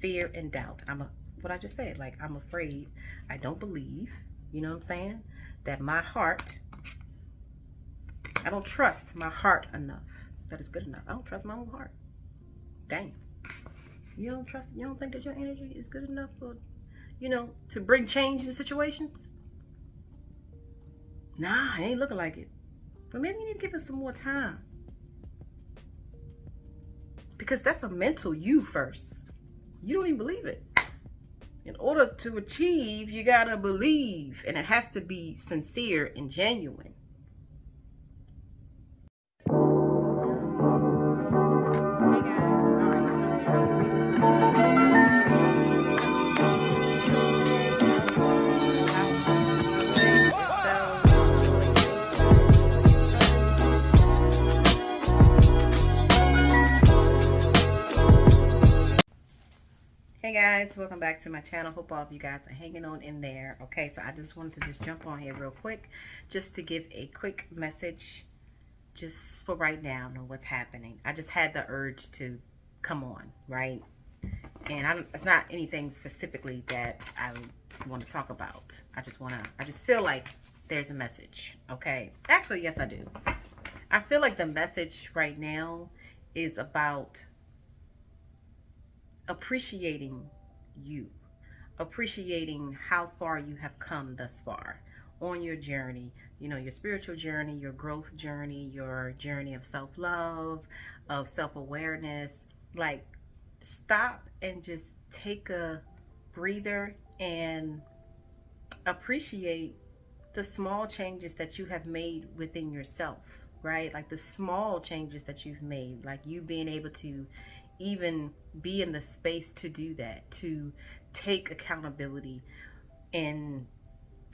fear and doubt. What I just said, like, I'm afraid, I don't believe, you know what I'm saying, that my heart, I don't trust my heart enough, that it's good enough. I don't trust my own heart. Dang. You don't think that your energy is good enough for, you know, to bring change in situations? Nah, it ain't looking like it. But maybe you need to give it some more time. Because that's a mental you first. You don't even believe it. In order to achieve, you gotta believe. And it has to be sincere and genuine. Hey guys, welcome back to my channel. Hope all of you guys are hanging on in there. Okay, so I just wanted to jump on here real quick just to give a quick message just for right now on what's happening. I just had the urge to come on, right? And it's not anything specifically that I want to talk about. I just feel like there's a message, okay? Actually, yes, I do. I feel like the message right now is about appreciating you, appreciating how far you have come thus far on your journey, you know, your spiritual journey, your growth journey, your journey of self-love, of self-awareness. Like, stop and just take a breather and appreciate the small changes that you have made within yourself, right? Like the small changes that you've made, like you being able to even be in the space to do that, to take accountability in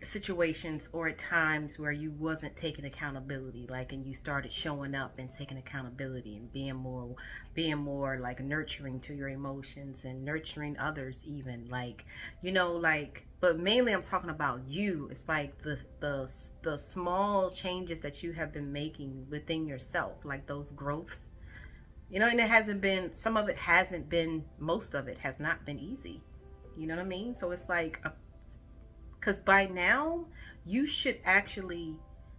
situations or at times where you wasn't taking accountability, like, and you started showing up and taking accountability and being more like nurturing to your emotions and nurturing others, even, like, you know, like, but mainly I'm talking about you. It's like the small changes that you have been making within yourself, like those growth. You know, and it hasn't been, some of it hasn't been, most of it has not been easy. You know what I mean? So it's like, because by now, you should actually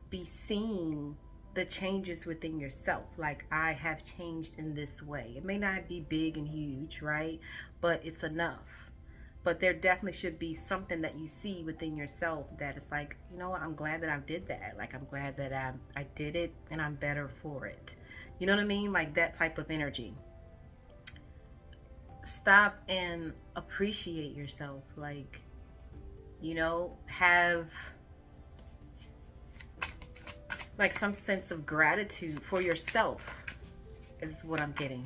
be seeing the changes within yourself. Like, I have changed in this way. It may not be big and huge, right? But it's enough. But there definitely should be something that you see within yourself that is like, you know what, I'm glad that I did that. Like, I'm glad that I did it and I'm better for it. You know what I mean? Like that type of energy. Stop and appreciate yourself. Like, you know, have like some sense of gratitude for yourself is what I'm getting.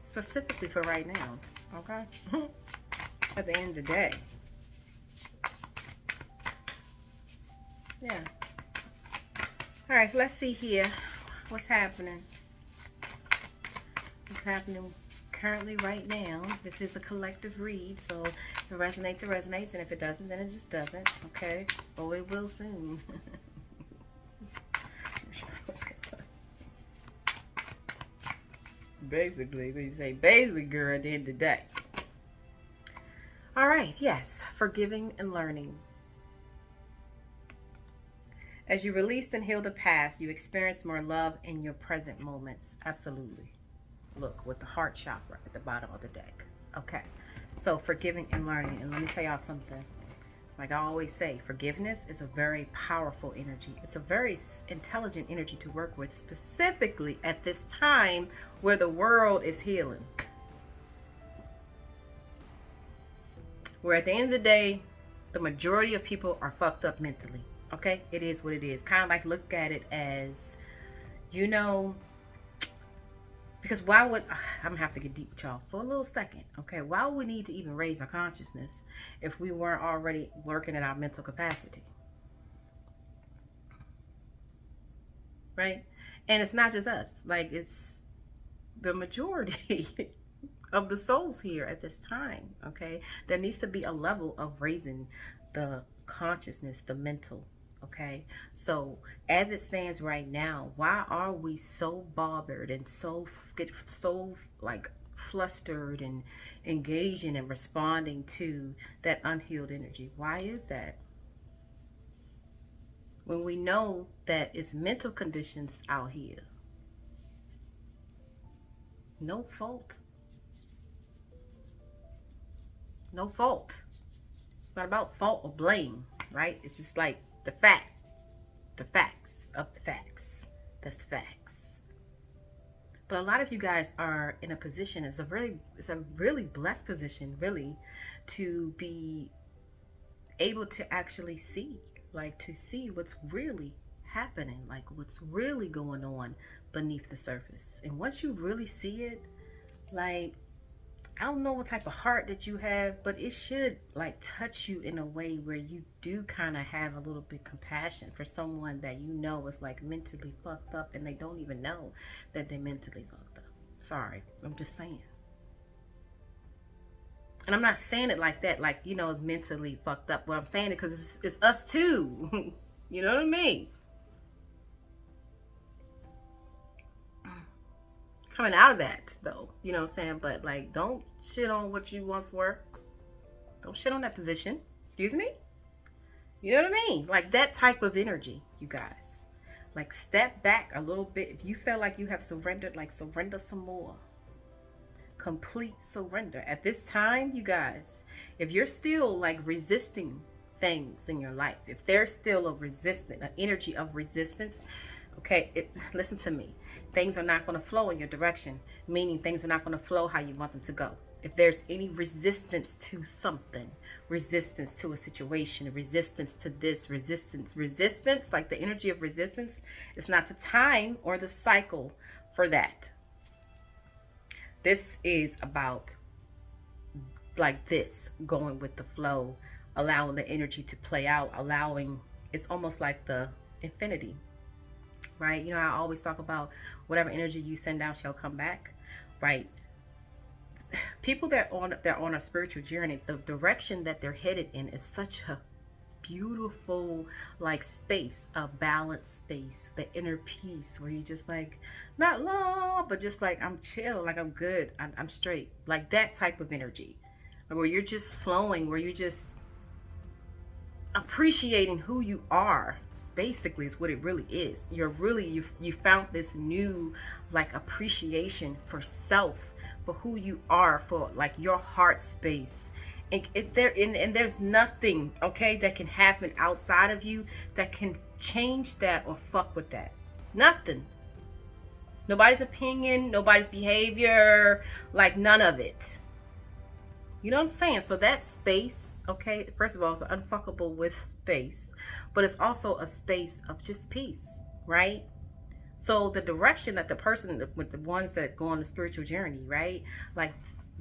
Specifically for right now. Okay? At the end of the day. Yeah. Alright, so let's see here. What's happening? What's happening currently right now? This is a collective read, so if it resonates, it resonates, and if it doesn't, then it just doesn't. Okay? Or it will soon. Basically, we say basically, girl, at the end of the day. All right, yes, forgiving and learning. As you release and heal the past, you experience more love in your present moments. Absolutely. Look, with the heart chakra at the bottom of the deck. Okay, so forgiving and learning. And let me tell y'all something. Like I always say, forgiveness is a very powerful energy. It's a very intelligent energy to work with, specifically at this time where the world is healing. Where at the end of the day, the majority of people are fucked up mentally. Okay, it is what it is. Kind of like look at it as, you know, because why would, I'm gonna have to get deep with y'all for a little second. Okay, why would we need to even raise our consciousness if we weren't already working at our mental capacity? Right? And it's not just us. Like, it's the majority of the souls here at this time. Okay, there needs to be a level of raising the consciousness, the mental. Okay, so as it stands right now, why are we so bothered and so like flustered and engaging and responding to that unhealed energy. Why is that? When we know that it's mental conditions out here. No fault. No fault. It's not about fault or blame, right? It's just like the facts of the facts. That's the facts. But a lot of you guys are in a position, it's a really blessed position, really, to be able to actually see, like to see what's really happening, like what's really going on beneath the surface. And once you really see it, like, I don't know what type of heart that you have, but it should like touch you in a way where you do kind of have a little bit compassion for someone that you know is like mentally fucked up and they don't even know that they're mentally fucked up. Sorry, I'm just saying. And I'm not saying it like that, like, you know, it's mentally fucked up. What I'm saying it because it's us too. You know what I mean? Coming out of that, though, you know what I'm saying? But, like, don't shit on what you once were. Don't shit on that position. Excuse me? You know what I mean? Like, that type of energy, you guys. Like, step back a little bit. If you feel like you have surrendered, like, surrender some more. Complete surrender. At this time, you guys, if you're still, like, resisting things in your life, if there's still an energy of resistance, okay, listen to me. Things are not going to flow in your direction, meaning things are not going to flow how you want them to go. If there's any resistance to something, resistance to a situation, resistance to this, resistance, like the energy of resistance, it's not the time or the cycle for that. This is about like this, going with the flow, allowing the energy to play out, it's almost like the infinity. Right? You know, I always talk about whatever energy you send out shall come back, right? People that are on a spiritual journey, the direction that they're headed in is such a beautiful, like, space, a balanced space, the inner peace where you just like, not love, but just like, I'm chill, like I'm good, I'm straight, like that type of energy, where you're just flowing, where you're just appreciating who you are. Basically is what it really is. You found this new, like, appreciation for self, for who you are, for like your heart space. And there's nothing, okay, that can happen outside of you that can change that or fuck with that. Nothing. Nobody's opinion, nobody's behavior, like none of it. You know what I'm saying? So that space, okay, first of all, it's unfuckable with space. But it's also a space of just peace, right? So the direction that the person, with the ones that go on the spiritual journey, right? Like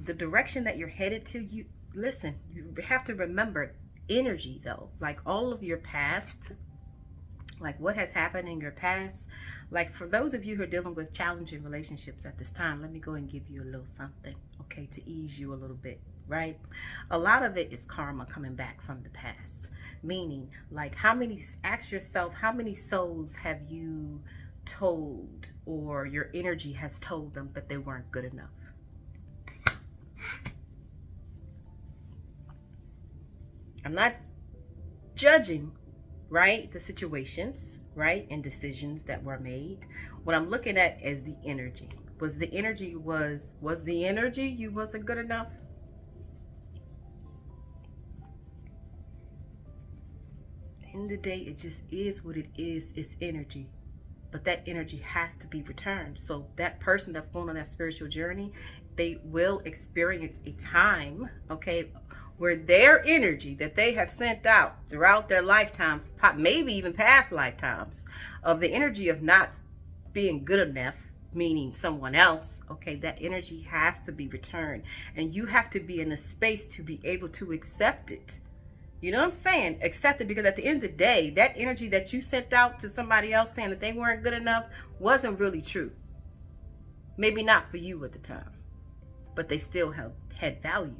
the direction that you're headed to, you listen, you have to remember energy though. Like all of your past, like what has happened in your past. Like for those of you who are dealing with challenging relationships at this time, let me go and give you a little something, okay, to ease you a little bit, right? A lot of it is karma coming back from the past. Meaning, like, ask yourself, how many souls have you told, or your energy has told them that they weren't good enough? I'm not judging, right, the situations, right, and decisions that were made. What I'm looking at is the energy. Was the energy you wasn't good enough? In the day, it just is what it is. It's energy, but that energy has to be returned. So that person that's going on that spiritual journey, they will experience a time, okay, where their energy that they have sent out throughout their lifetimes, maybe even past lifetimes, of the energy of not being good enough, meaning someone else, okay, that energy has to be returned, and you have to be in a space to be able to accept it. You know what I'm saying? Accept it, because at the end of the day, that energy that you sent out to somebody else saying that they weren't good enough wasn't really true. Maybe not for you at the time, but they still had value.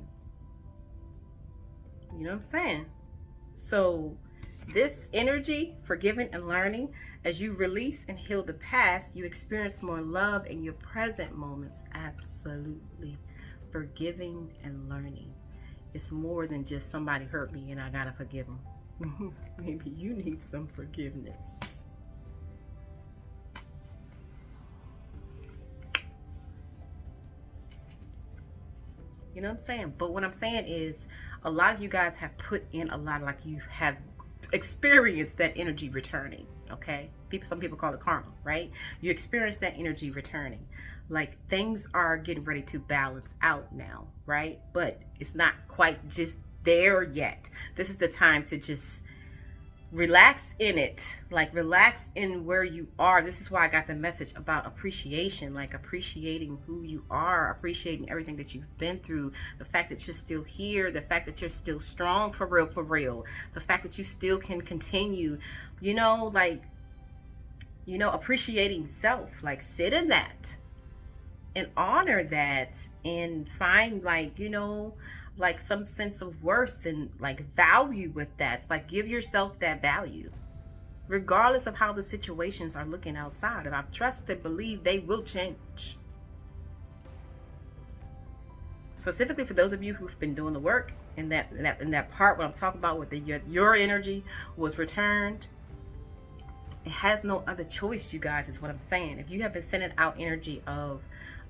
You know what I'm saying? So This energy, forgiving and learning, as you release and heal the past, you experience more love in your present moments. Absolutely. Forgiving and learning. It's more than just somebody hurt me and I gotta forgive them. Maybe you need some forgiveness. You know what I'm saying? But what I'm saying is, a lot of you guys have put in a lot, like you have experienced that energy returning, okay? Some people call it karma, right? You experience that energy returning. Like things are getting ready to balance out now, right? But it's not quite just there yet. This is the time to just relax in it, like relax in where you are. This is why I got the message about appreciation, like appreciating who you are, appreciating everything that you've been through, the fact that you're still here, the fact that you're still strong for real, the fact that you still can continue, you know, like, you know, appreciating self, like sit in that and honor that and find, like, you know, like some sense of worth and like value with that. It's like give yourself that value regardless of how the situations are looking outside, and I trust and believe they will change. Specifically for those of you who've been doing the work in that part when I'm talking about with your energy was returned. It has no other choice, you guys, is what I'm saying. If you have been sending out energy of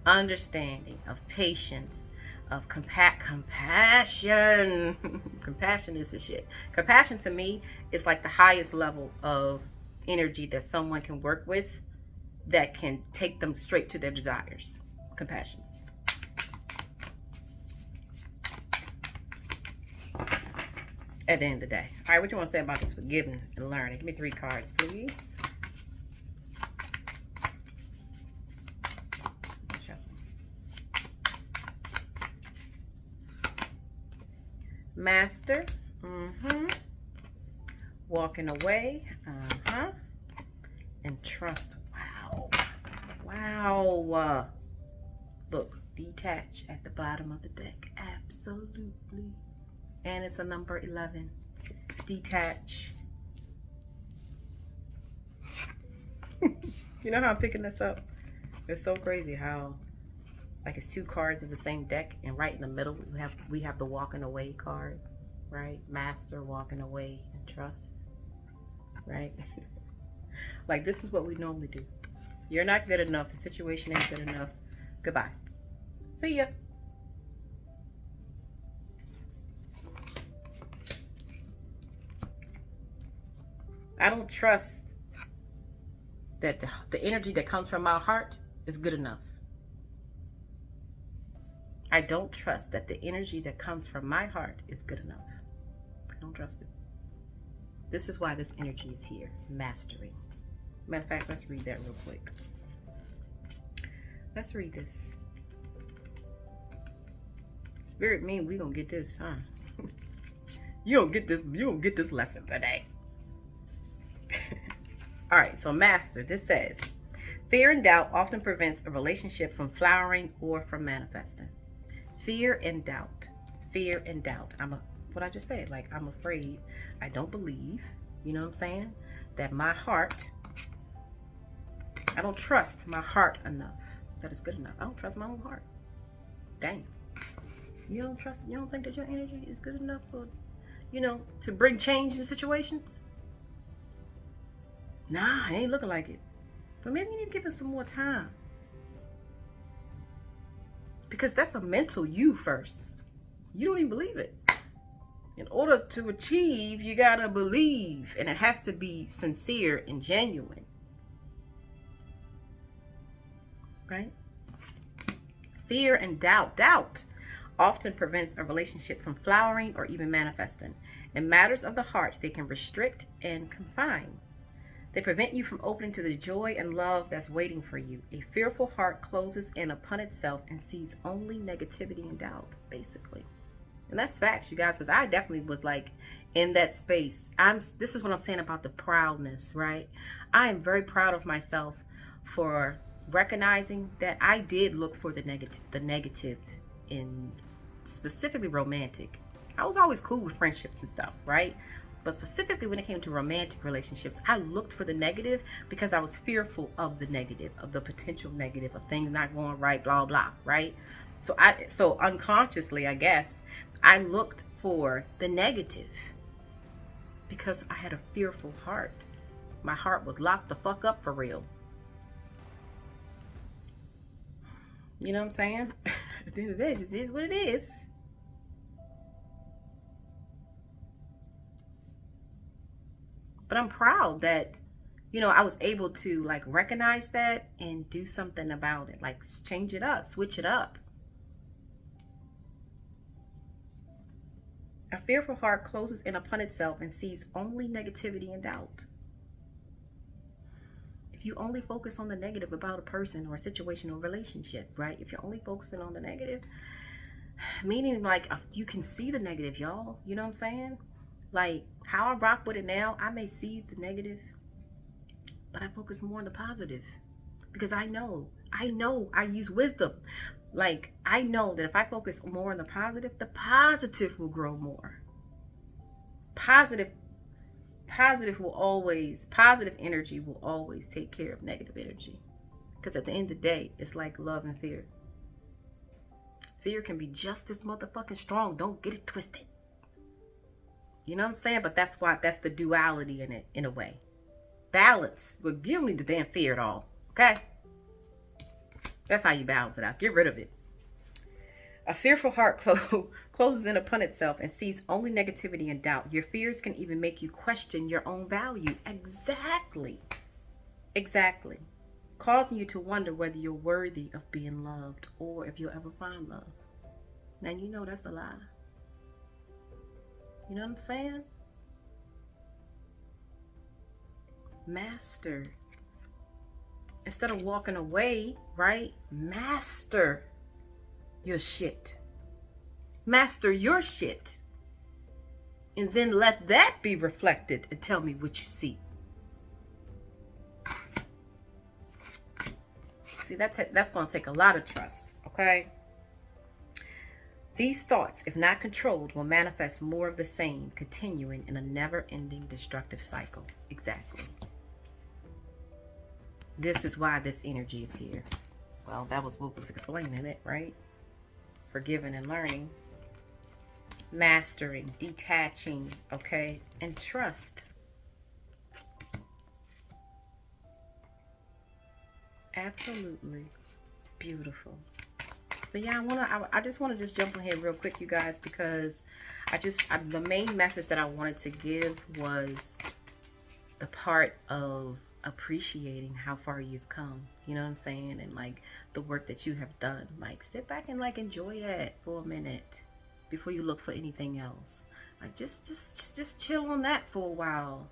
understanding, of patience, of compassion. Compassion is the shit. Compassion to me is like the highest level of energy that someone can work with that can take them straight to their desires. Compassion. At the end of the day. All right, what you want to say about this forgiving and learning? Give me 3 cards, please. Master, walking away, and trust. Wow. Look, detach at the bottom of the deck. Absolutely. And it's a number 11. Detach. You know how I'm picking this up? It's so crazy how, like, it's 2 cards of the same deck, and right in the middle we have the walking away card, right? Master, walking away, and trust, right? Like, this is what we normally do. You're not good enough. The situation ain't good enough. Goodbye. See ya. I don't trust that the energy that comes from my heart is good enough. I don't trust that the energy that comes from my heart is good enough. I don't trust it. This is why this energy is here. Mastering. Matter of fact, let's read that real quick. Let's read this. Spirit mean we gonna get this, huh? You don't get this lesson today. All right, so Master, this says, fear and doubt often prevents a relationship from flowering or from manifesting. Fear and doubt. Fear and doubt. What I just said, like, I'm afraid, I don't believe, you know what I'm saying, that my heart, I don't trust my heart enough. That is good enough. I don't trust my own heart. Dang. You don't think that your energy is good enough for, you know, to bring change in situations? Nah, it ain't looking like it. But maybe you need to give it some more time. Because that's a mental you first. You don't even believe it. In order to achieve, you gotta believe. And it has to be sincere and genuine. Right? Fear and doubt. Doubt often prevents a relationship from flowering or even manifesting. In matters of the heart, they can restrict and confine. They prevent you from opening to the joy and love that's waiting for you. A fearful heart closes in upon itself and sees only negativity and doubt, basically. And that's facts, you guys, because I definitely was like in that space. This is what I'm saying about the proudness, right? I am very proud of myself for recognizing that I did look for the negative in specifically romantic. I was always cool with friendships and stuff, right? But specifically when it came to romantic relationships, I looked for the negative because I was fearful of the negative, of the potential negative, of things not going right, blah, blah, right? So unconsciously, I guess, I looked for the negative because I had a fearful heart. My heart was locked the fuck up for real. You know what I'm saying? At the end of the day, it just is what it is. But I'm proud that, you know, I was able to like recognize that and do something about it. Like change it up, switch it up. A fearful heart closes in upon itself and sees only negativity and doubt. If you only focus on the negative about a person or a situation or relationship, right? If you're only focusing on the negative, meaning like you can see the negative, y'all. You know what I'm saying? Like how I rock with it now, I may see the negative, but I focus more on the positive because I know I use wisdom. Like I know that if I focus more on the positive will grow more. Positive energy will always take care of negative energy. Because at the end of the day, it's like love and fear. Fear can be just as motherfucking strong. Don't get it twisted. You know what I'm saying? But that's the duality in it, in a way. Balance. But you don't need the damn fear at all. Okay? That's how you balance it out. Get rid of it. A fearful heart closes in upon itself and sees only negativity and doubt. Your fears can even make you question your own value. Exactly. Exactly. Causing you to wonder whether you're worthy of being loved or if you'll ever find love. Now you know that's a lie. You know what I'm saying? Master. Instead of walking away, right? Master your shit. Master your shit. And then let that be reflected and tell me what you see. See, that's going to take a lot of trust, okay? These thoughts, if not controlled, will manifest more of the same, continuing in a never-ending destructive cycle. Exactly. This is why this energy is here. Well, that was what was explaining it, right? Forgiving and learning. Mastering, detaching, okay? And trust. Absolutely beautiful. But yeah, I just want to just jump on here real quick, you guys, because the main message that I wanted to give was the part of appreciating how far you've come. You know what I'm saying? And like the work that you have done. Like sit back and like enjoy that for a minute before you look for anything else. Like just chill on that for a while.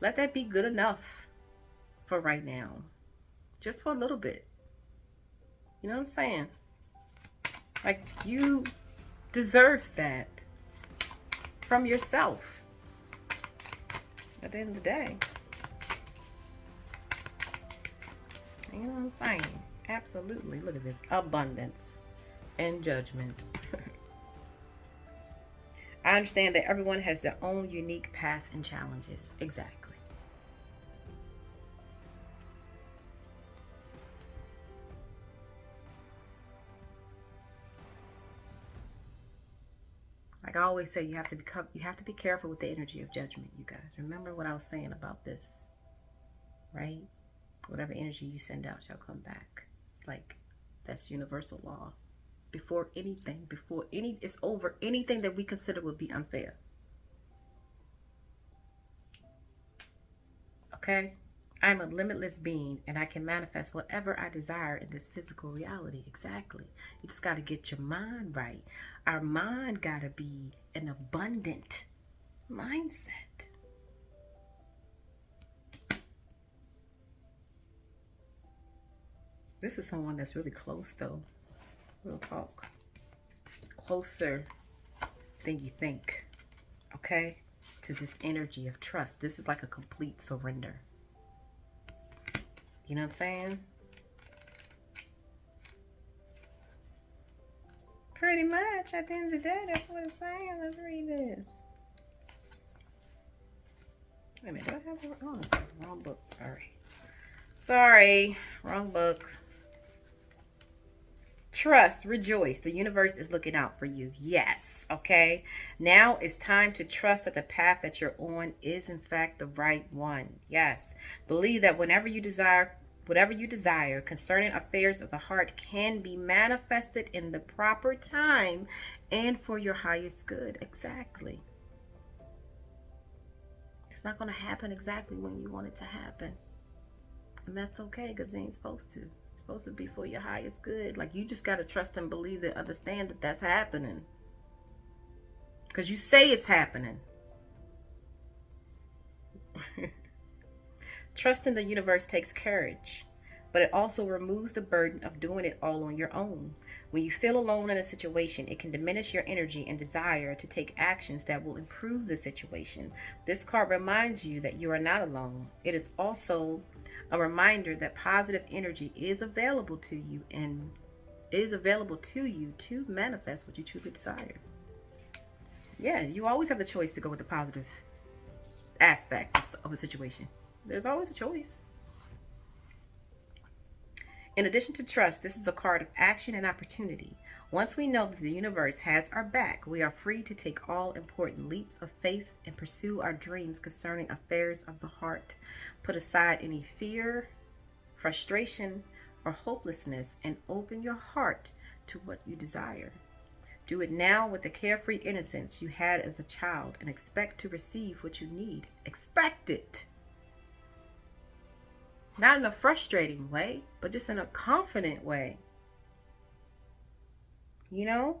Let that be good enough for right now. Just for a little bit. You know what I'm saying? Like you deserve that from yourself at the end of the day. You know what I'm saying? Absolutely. Look at this. Abundance and judgment. I understand that everyone has their own unique path and challenges. Exactly. Like I always say, you have to be careful with the energy of judgment, you guys. Remember what I was saying about this, right? Whatever energy you send out shall come back. Like that's universal law. It's over anything that we consider would be unfair. Okay? I'm a limitless being and I can manifest whatever I desire in this physical reality. Exactly. You just got to get your mind right. Our mind got to be an abundant mindset. This is someone that's really close though. Real talk. Closer than you think. Okay? To this energy of trust. This is like a complete surrender. You know what I'm saying? Pretty much. At the end of the day, that's what it's saying. Let's read this. Wait a minute, did I have the wrong book? Sorry, wrong book. Trust, rejoice. The universe is looking out for you. Yes. Okay. Now it's time to trust that the path that you're on is in fact the right one. Yes. Believe that whatever you desire concerning affairs of the heart can be manifested in the proper time and for your highest good. Exactly. It's not going to happen exactly when you want it to happen. And that's okay, because it ain't supposed to. It's supposed to be for your highest good. Like, you just got to trust and believe and understand that that's happening. Because you say it's happening. Trust in the universe takes courage, but it also removes the burden of doing it all on your own. When you feel alone in a situation, it can diminish your energy and desire to take actions that will improve the situation. This card reminds you that you are not alone. It is also a reminder that positive energy is available to you and is available to you to manifest what you truly desire. Yeah, you always have the choice to go with the positive aspect of a situation. There's always a choice. In addition to trust, this is a card of action and opportunity. Once we know that the universe has our back, we are free to take all important leaps of faith and pursue our dreams concerning affairs of the heart. Put aside any fear, frustration, or hopelessness and open your heart to what you desire. Do it now with the carefree innocence you had as a child and expect to receive what you need. Expect it. Not in a frustrating way, but just in a confident way. You know?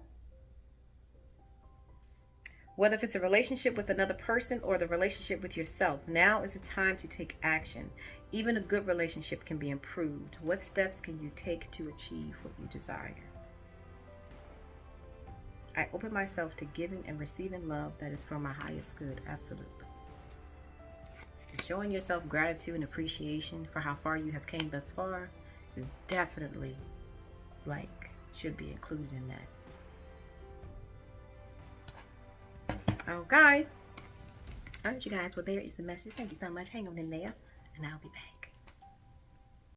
Whether if it's a relationship with another person or the relationship with yourself, now is the time to take action. Even a good relationship can be improved. What steps can you take to achieve what you desire? I open myself to giving and receiving love that is for my highest good. Absolutely. Showing yourself gratitude and appreciation for how far you have came thus far is definitely, should be included in that. Okay. All right, you guys. Well, there is the message. Thank you so much. Hang on in there, and I'll be back.